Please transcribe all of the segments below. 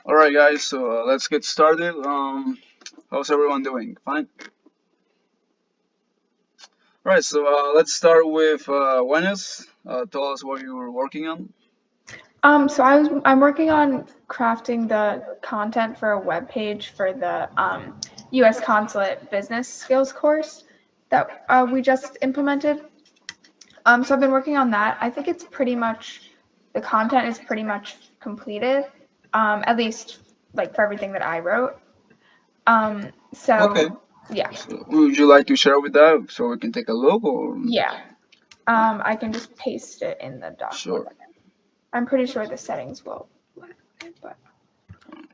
All right, guys. So let's get started. How's everyone doing? Fine. All right. So let's start with Wenes. Tell us what you were working on. I'm working on crafting the content for a web page for the U.S. Consulate Business Skills course that we just implemented. So I've been working on that. I think it's pretty much the content is pretty much completed, at least like for everything that I wrote. Okay. So yeah, So would you like to share with that so we can take a look, or yeah. I can just paste it in the doc. sure? I'm pretty sure the settings will let it, but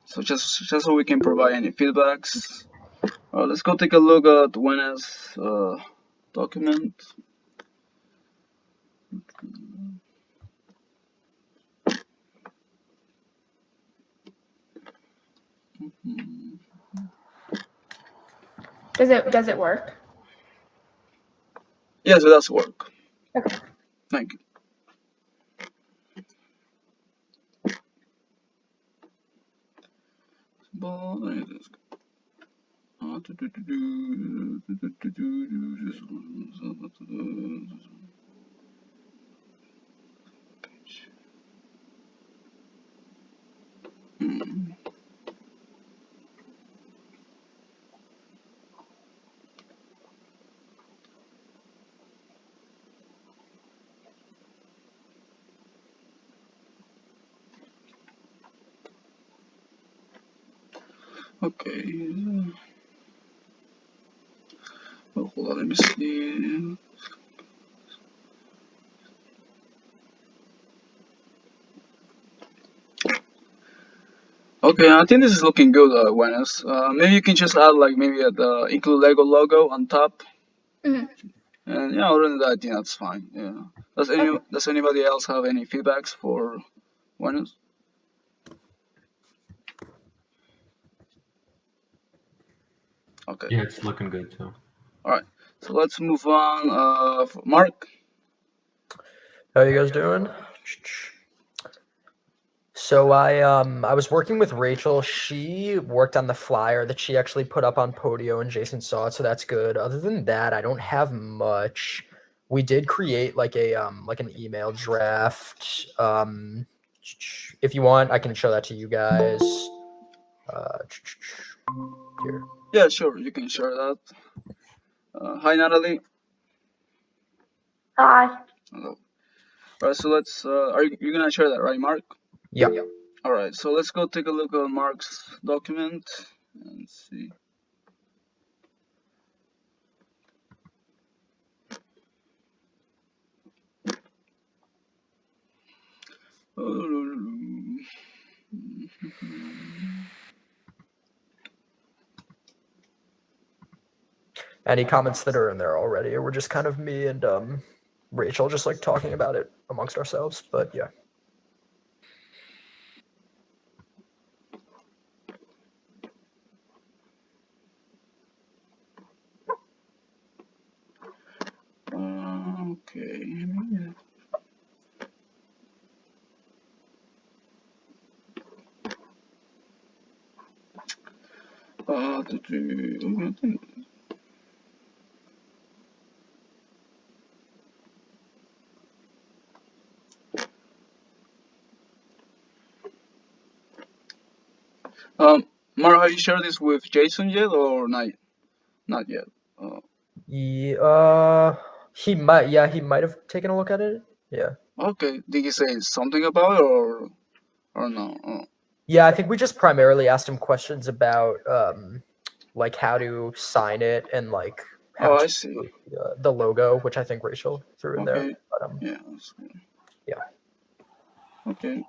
So just so we can provide any feedbacks. Let's go take a look at Wenes document. Hmm. does it work? Yes, it does work. Okay. Thank you. Hmm. Okay. Oh, hold on, let me see. Okay, I think this is looking good, Wenes. Maybe you can just add like maybe the Inkululeko logo on top, Mhm. and yeah, other than that, I think that's fine. Yeah. Okay. Does anybody else have any feedbacks for Wenes? Okay. Yeah, it's looking good too. All right. So let's move on. Mark. How you guys doing? So I was working with Rachel. She worked on the flyer that she actually put up on Podio and Jason saw it, so that's good. Other than that, I don't have much. We did create like an email draft. If you want, I can show that to you guys. Uh, here. Yeah, sure. You can share that. Hi, Natalie. Hi. Hello. All right. So let's. Are you gonna share that, right, Mark? Yeah. All right. So let's go take a look at Mark's document and see. Any comments that are in there already, or we're just kind of me and Rachel just like talking about it amongst ourselves. But yeah. Okay. Okay. Mark, have you shared this with Jason yet, or not? Not yet. Uh, Yeah, he might. Yeah, he might have taken a look at it. Yeah. okay. Did he say something about it, or no? Yeah, I think we just primarily asked him questions about like how to sign it and like how Oh, I to see. the logo, which I think Rachel threw in there. Okay. But Yeah. That's good. yeah. Okay.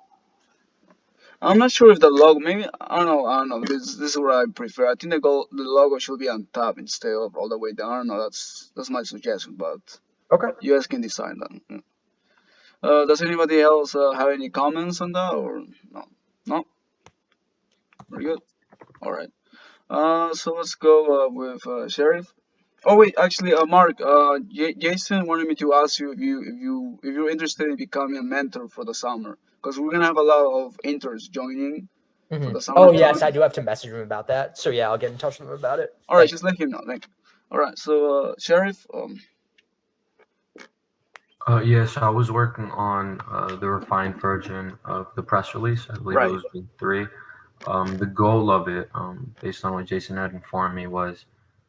I'm not sure if the logo. Maybe I don't know. I don't know. This is what I prefer. I think the logo should be on top instead of all the way down. I don't know. That's my suggestion, but Okay. you guys can decide that. Yeah. Does anybody else have any comments on that, or no? No. Very good. All right. So let's go with Sheriff. Oh wait, actually, Mark, Jason wanted me to ask you if you're interested in becoming a mentor for the summer, because we're gonna have a lot of interns joining. for the Oh summertime. yes, I do have to message him about that. So yeah, I'll get in touch with him about it. All right, Thank just let him know. Thank you. All right, so Sheriff, Yes, I was working on the refined version of the press release. I believe it right. was week 3. The goal of it, based on what Jason had informed me, was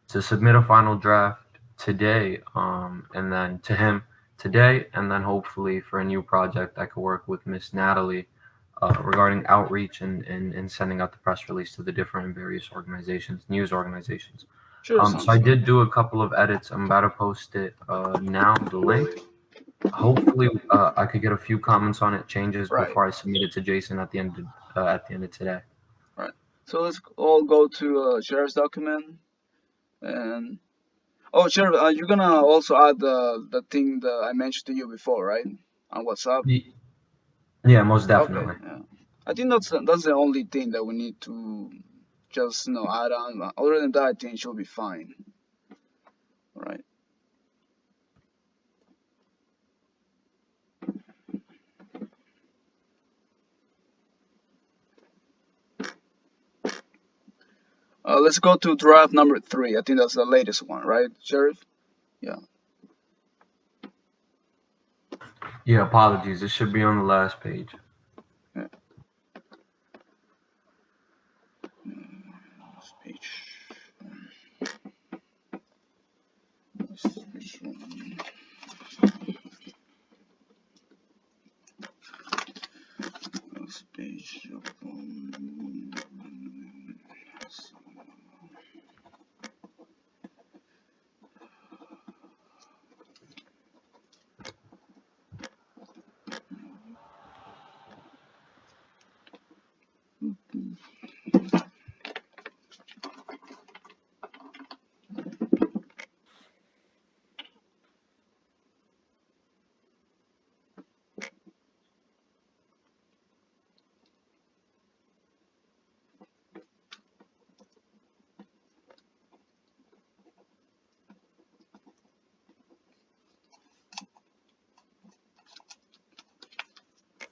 to submit a final draft today, and then to him today, and then hopefully for a new project I could work with Miss Natalie regarding outreach and sending out the press release to the different and various organizations, news organizations. Sure, So sounds I good. did do a couple of edits. I'm about to post it now, the link. Hopefully, I could get a few comments on it, changes Right, before I submit it to Jason at the end of today. right. So let's all go to Sheriff's document and oh, Sheriff, you're gonna also add the thing that I mentioned to you before, right? On WhatsApp. Ye- Yeah, most Okay, definitely. yeah. I think that's the only thing that we need to just add on. Other than that, I think she'll be fine. All right. Let's go to draft number 3. I think that's the latest one, right, Sheriff? Yeah. Yeah, apologies. It should be on the last page. Yeah. This page. This one. This page.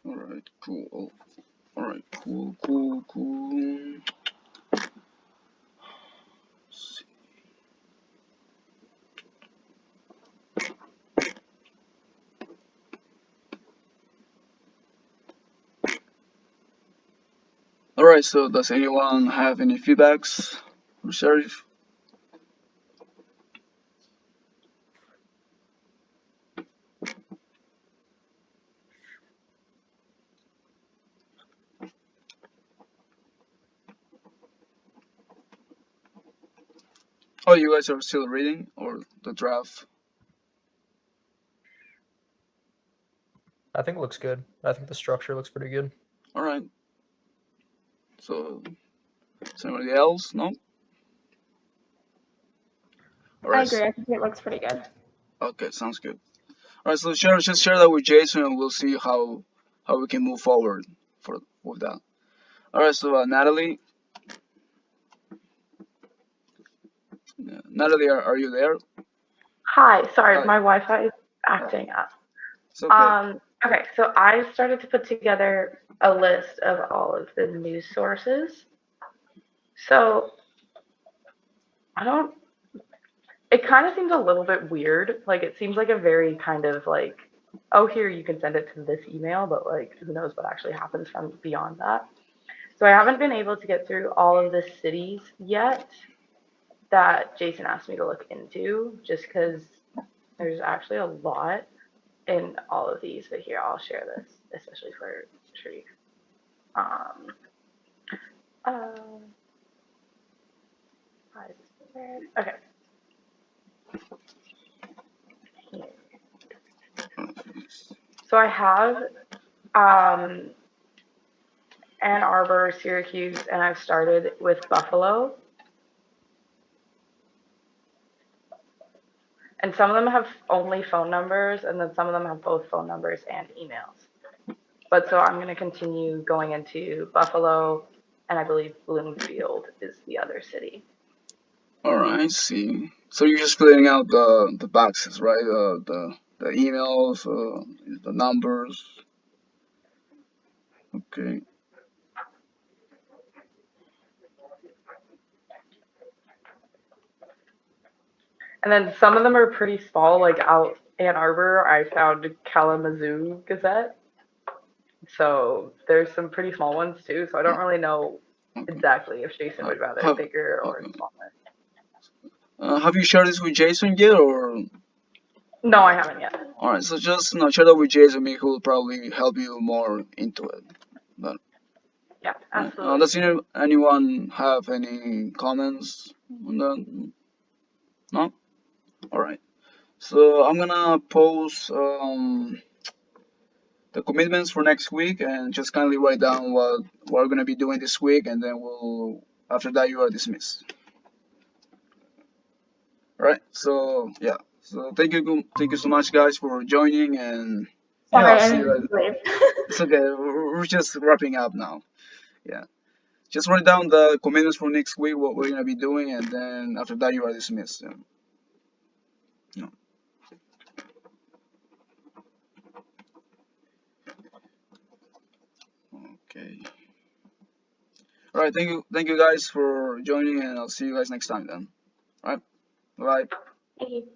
All right. Cool. All right. Cool. All right. So does anyone have any feedbacks for Sheriff? Oh, you guys are still reading or the draft? I think it looks good. I think the structure looks pretty good. All right. So, is anybody else? No. All I right. agree. I think it looks pretty good. Okay, sounds good. All right. So just share that with Jason, and we'll see how we can move forward for with that. All right. So Natalie, Natalie, are you there? Hi, sorry, Hi. my Wi-Fi is Oh, acting up. it's okay. Okay, so I started to put together a list of all of the news sources. So I don't, it kind of seems a little bit weird. Like it seems like a very kind of like, oh, here you can send it to this email, but like who knows what actually happens from beyond that. So I haven't been able to get through all of the cities yet that Jason asked me to look into, just because there's actually a lot in all of these, but here I'll share this, especially for Sharif. Um, uh, why is this prepared? Okay. Here. So I have Ann Arbor, Syracuse, and I've started with Buffalo. And some of them have only phone numbers, and then some of them have both phone numbers and emails. But so I'm going to continue going into Buffalo, and I believe Bloomfield is the other city. All right. I see. So you're just filling out the boxes, right? The emails, the numbers. Okay. And then some of them are pretty small, like out Ann Arbor, I found Kalamazoo Gazette. So there's some pretty small ones too. So I don't really know Okay. exactly if Jason would rather Have, bigger or okay. smaller. Have you shared this with Jason yet, or? No, I haven't yet. All right, so just share that with Jason. He will probably help you more into it. But Yeah, absolutely. does anyone have any comments on that? No. All right. So I'm gonna post the commitments for next week and just kindly write down what we're gonna be doing this week, and then after that you are dismissed. All right. So yeah. So thank you so much, guys, for joining, and yeah, Sorry, I'll I see you didn't later. leave. It's okay. We're just wrapping up now. Yeah. Just write down the commitments for next week, what we're gonna be doing, and then after that you are dismissed. Yeah. No. Okay. All right. Thank you guys for joining, and I'll see you guys next time then. All right. Bye. Thank you.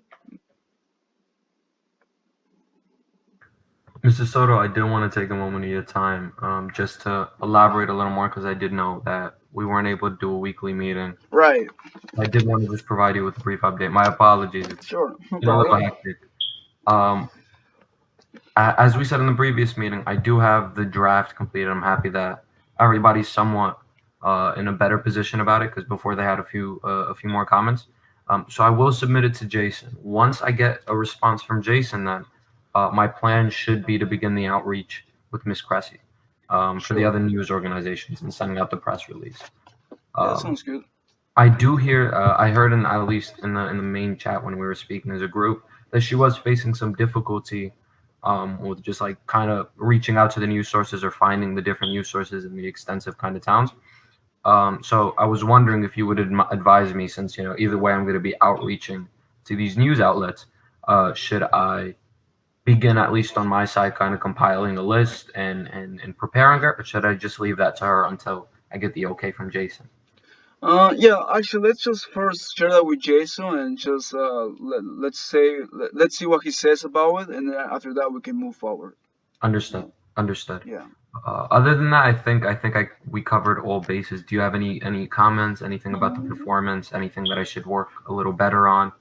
Mr. Soto, I did want to take a moment of your time just to elaborate a little more because I did know that we weren't able to do a weekly meeting. Right. I did want to just provide you with a brief update. My apologies. It's Sure. No been a little problem. hectic. As we said in the previous meeting, I do have the draft completed. I'm happy that everybody's somewhat in a better position about it because before they had a few more comments. So I will submit it to Jason. Once I get a response from Jason, then my plan should be to begin the outreach with Miss Cressy for the Sure. other news organizations and sending out the press release. Yeah, that sounds good. I do hear. I heard at least in the main chat when we were speaking as a group that she was facing some difficulty with just like kind of reaching out to the news sources or finding the different news sources in the extensive kind of towns. So I was wondering if you would advise me, since either way I'm going to be outreaching to these news outlets. Should I begin at least on my side, kind of compiling a list and preparing it, or should I just leave that to her until I get the okay from Jason? Yeah, actually, let's just first share that with Jason and just let's see what he says about it, and then after that we can move forward. Understood. Yeah. Other than that, I think we covered all bases. Do you have any comments? Anything about the performance? Anything that I should work a little better on?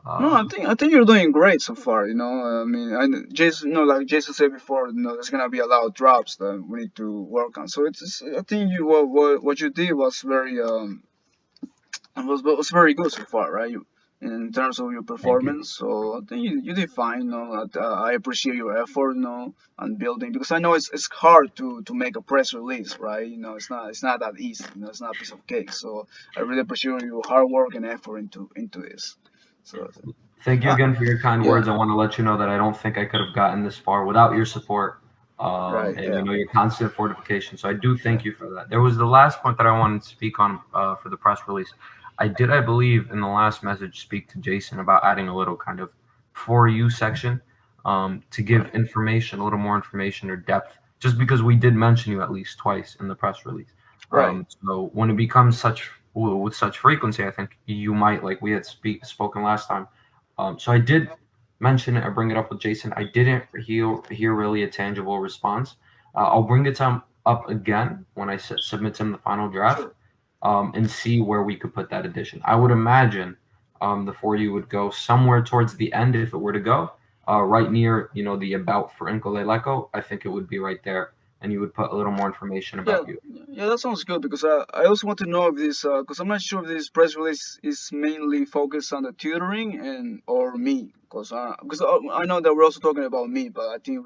No, I think you're doing great so far. I mean, Jason, like Jason said before, there's gonna be a lot of drops that we need to work on. So I think what you did was was very good so far, right? In terms of your Thank you. performance, so I think you did fine. I appreciate your effort, on building, because I know it's hard to make a press release, right? It's not that easy. It's not a piece of cake. So I really appreciate your hard work and effort into this. So Thank you again for your kind yeah. words. I want to let you know that I don't think I could have gotten this far without your support Right. and Yeah. your constant fortification. So I do thank you for that. There was the last point that I wanted to speak on for the press release. I believe, in the last message, speak to Jason about adding a little kind of for you section to give information, a little more information or depth, just because we did mention you at least twice in the press release. Right. So when it becomes with such frequency, I think you might, like we had spoken last time. So I did mention it or bring it up with Jason. I didn't hear really a tangible response. I'll bring it up again when I submit to him the final draft. Sure. And see where we could put that addition. I would imagine the 40 would go somewhere towards the end if it were to go, right near the about for Inkululeko. I think it would be right there, and you would put a little more information about you. Yeah, that sounds good, because I also want to know if this, because I'm not sure if this press release is mainly focused on the tutoring or me, because I know that we're also talking about me, but I think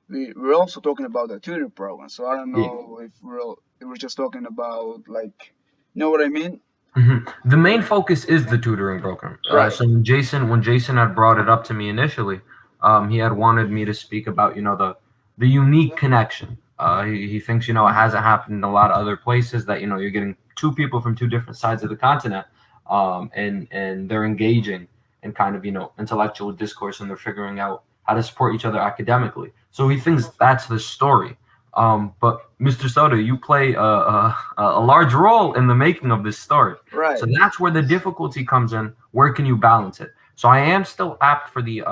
we're also talking about the tutoring program. So I don't know if we're just talking about, like, you know what I mean? Mm-hmm. The main focus is the tutoring program. Right. So when Jason had brought it up to me initially, he had wanted me to speak about the unique connection. He thinks it hasn't happened in a lot of other places, that you're getting two people from two different sides of the continent, and they're engaging in kind of intellectual discourse, and they're figuring out how to support each other academically. So he thinks that's the story. But Mr. Soto, you play a large role in the making of this story. Right. So that's where the difficulty comes in. Where can you balance it? So I am still apt for the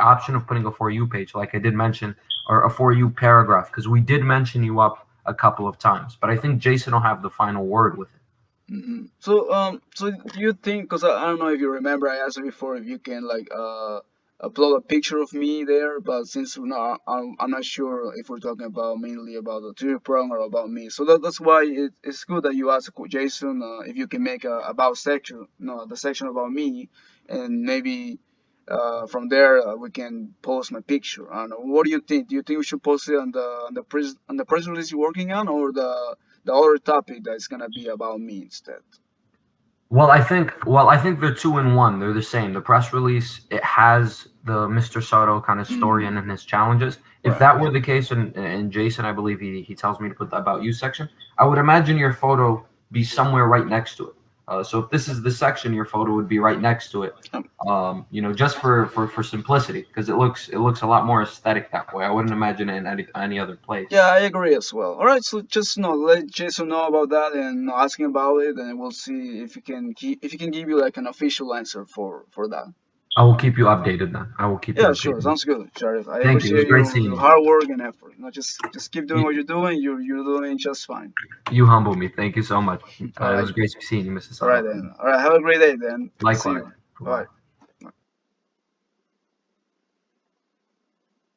option of putting a For You page, like I did mention, or a For You paragraph, because we did mention you up a couple of times. But I think Jason will have the final word with it. So do you think? Because I don't know if you remember, I asked you before if you can like upload a picture of me there, but since I'm not sure if we're talking about mainly about the Twitter program or about me. So that's why it's good that you ask Jason if you can make a about section, no, the section about me, and maybe from there we can post my picture. I don't know. What do you think? Do you think we should post it on the press release you're working on, or the other topic that's gonna be about me instead? Well, I think they're two in one. They're the same. The press release, it has the Mr. Soto kind of story Mm, and his challenges. If right. that were the case, and Jason, I believe he tells me to put the About You section, I would imagine your photo be somewhere right next to it. So if this is the section, your photo would be right next to it. Um, Just for simplicity, because it looks a lot more aesthetic that way. I wouldn't imagine it in any other place. yeah, I agree as well. All right, so just let Jason know about that and ask him about it, and we'll see if he can give you like an official answer for that. I will keep you updated then. I will keep you Yeah, sure, updated. sounds good, Sharif. I Thank you. It was appreciate great your seeing you. hard work and effort. Just keep doing You, what you're doing. You're doing just fine. you humble me. Thank you so much. All It right, was great seeing you, Mrs. all right Soto. then. All right, have a great day then. See Likewise. you. Bye. Bye.